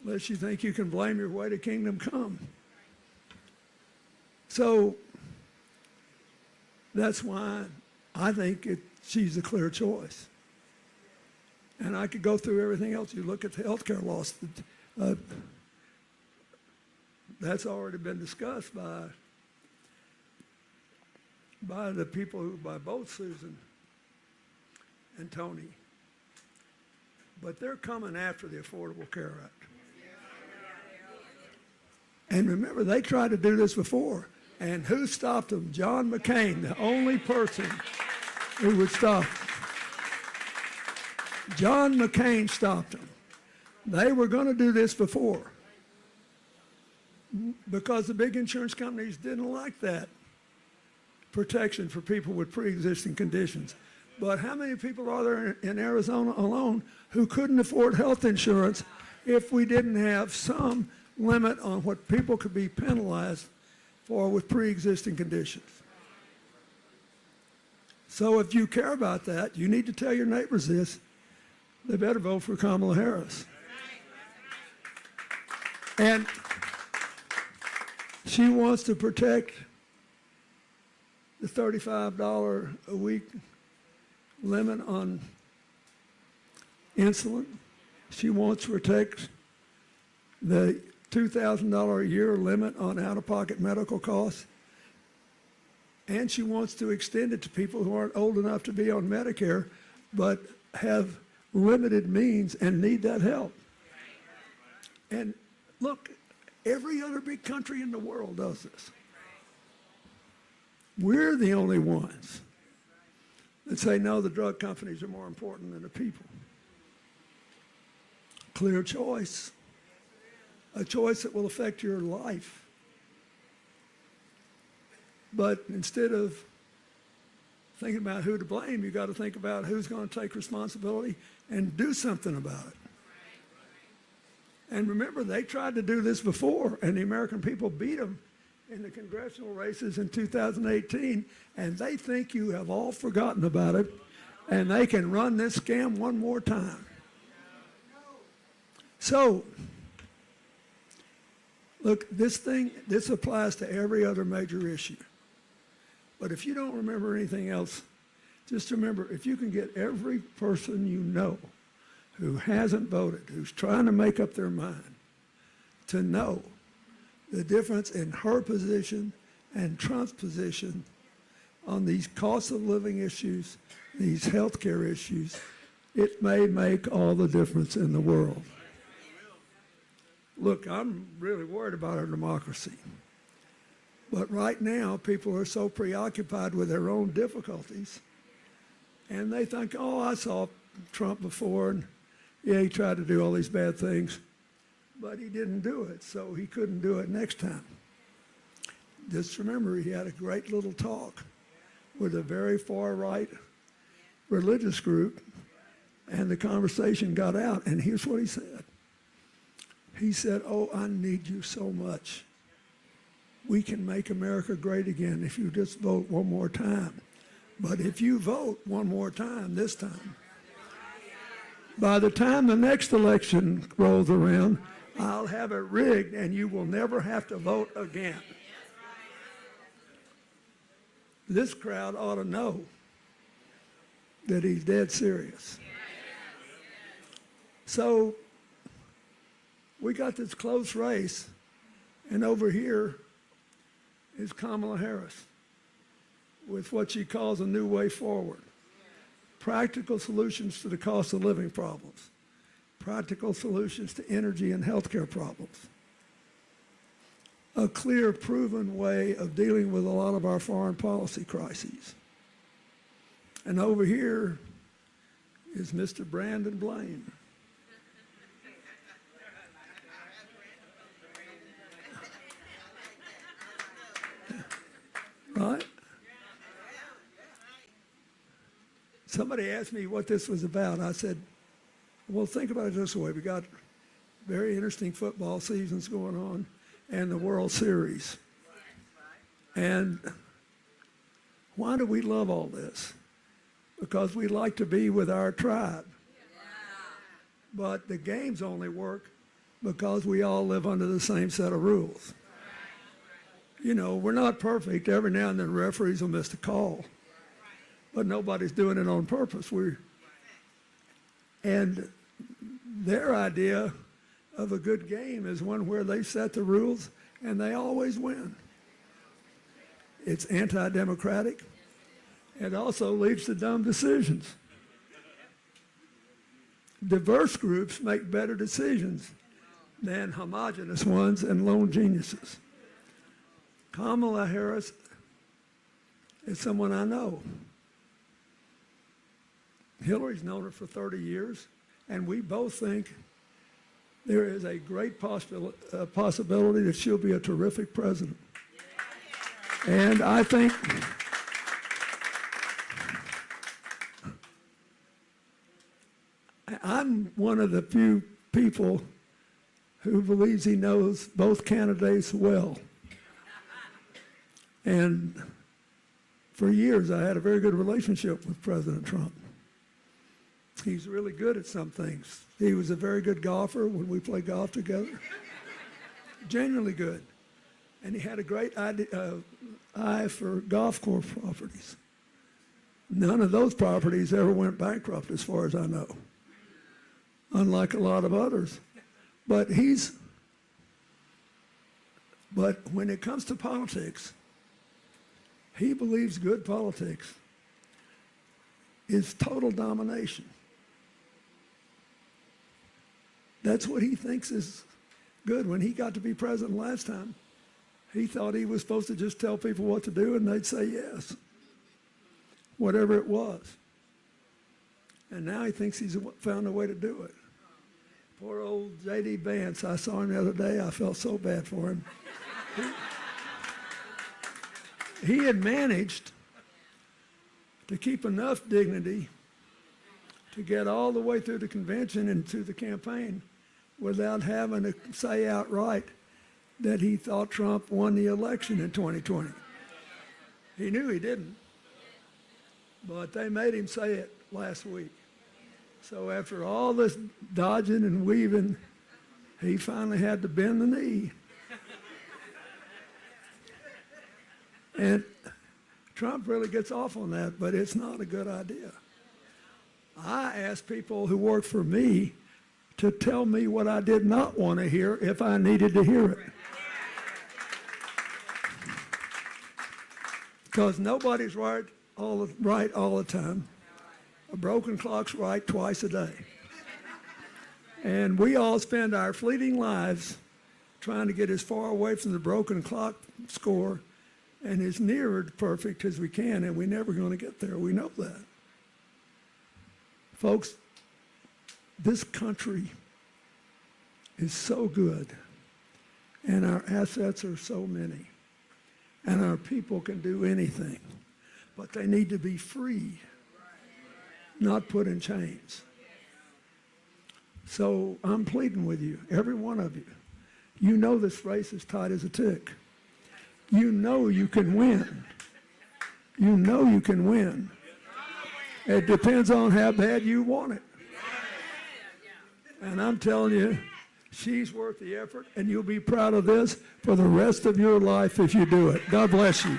unless you think you can blame your way to kingdom come. So that's why I think she's a clear choice. And I could go through everything else. You look at the health care loss. That's already been discussed by the people by both Susan and Tony. But they're coming after the Affordable Care Act. And remember, they tried to do this before. And who stopped them? John McCain, the only person who would stop them. John McCain stopped them. They were going to do this before because the big insurance companies didn't like that protection for people with pre-existing conditions. But how many people are there in Arizona alone who couldn't afford health insurance if we didn't have some limit on what people could be penalized for with pre-existing conditions? So if you care about that, you need to tell your neighbors this. They better vote for Kamala Harris. And she wants to protect the $35 a week limit on insulin. She wants to protect the $2,000 a year limit on out-of-pocket medical costs. And she wants to extend it to people who aren't old enough to be on Medicare, but have limited means and need that help. And look, every other big country in the world does this. We're the only ones that say, no, the drug companies are more important than the people. Clear choice. A choice that will affect your life. But instead of thinking about who to blame, you got to think about who's going to take responsibility and do something about it. And remember, they tried to do this before, and the American people beat them in the congressional races in 2018, and they think you have all forgotten about it, and they can run this scam one more time. So, look, this applies to every other major issue. But if you don't remember anything else, just remember, if you can get every person you know who hasn't voted, who's trying to make up their mind, to know the difference in her position and Trump's position on these cost of living issues, these health care issues, it may make all the difference in the world. Look, I'm really worried about our democracy. But right now, people are so preoccupied with their own difficulties, and they think, oh, I saw Trump before, and yeah, he tried to do all these bad things, but he didn't do it, so he couldn't do it next time. Just remember, he had a great little talk with a very far-right religious group, and the conversation got out, and here's what he said. He said, oh, I need you so much. We can make America great again if you just vote one more time. But if you vote one more time this time, by the time the next election rolls around, I'll have it rigged and you will never have to vote again. This crowd ought to know that he's dead serious. So we got this close race, and over here is Kamala Harris with what she calls a new way forward. Practical solutions to the cost of living problems. Practical solutions to energy and healthcare problems. A clear, proven way of dealing with a lot of our foreign policy crises. And over here is Mr. Brandon Blaine. Right? Somebody asked me what this was about. I said, well, think about it this way. We got very interesting football seasons going on and the World Series. And why do we love all this? Because we like to be with our tribe. But the games only work because we all live under the same set of rules. You know, we're not perfect. Every now and then referees will miss a call, but nobody's doing it on purpose. And their idea of a good game is one where they set the rules and they always win. It's anti-democratic. It also leads to dumb decisions. Diverse groups make better decisions than homogeneous ones and lone geniuses. Kamala Harris is someone I know. Hillary's known her for 30 years, and we both think there is a great possibility that she'll be a terrific president. And I think I'm one of the few people who believes he knows both candidates well. And for years, I had a very good relationship with President Trump. He's really good at some things. He was a very good golfer when we played golf together. Genuinely good. And he had a great eye for golf course properties. None of those properties ever went bankrupt as far as I know, unlike a lot of others. But when it comes to politics, he believes good politics is total domination. That's what he thinks is good. When he got to be president last time, he thought he was supposed to just tell people what to do and they'd say yes, whatever it was. And now he thinks he's found a way to do it. Poor old J.D. Vance, I saw him the other day. I felt so bad for him. He had managed to keep enough dignity to get all the way through the convention and to the campaign without having to say outright that he thought Trump won the election in 2020. He knew he didn't, but they made him say it last week. So after all this dodging and weaving, he finally had to bend the knee. And Trump really gets off on that, but it's not a good idea. I asked people who work for me to tell me what I did not want to hear if I needed to hear it. Because nobody's right all the time. A broken clock's right twice a day. And we all spend our fleeting lives trying to get as far away from the broken clock score and as near perfect as we can, and we're never going to get there. We know that. Folks, this country is so good, and our assets are so many, and our people can do anything, but they need to be free, not put in chains. So I'm pleading with you, every one of you. You know this race is tight as a tick. You know you can win. You know you can win. It depends on how bad you want it. And I'm telling you, she's worth the effort, and you'll be proud of this for the rest of your life if you do it. God bless you.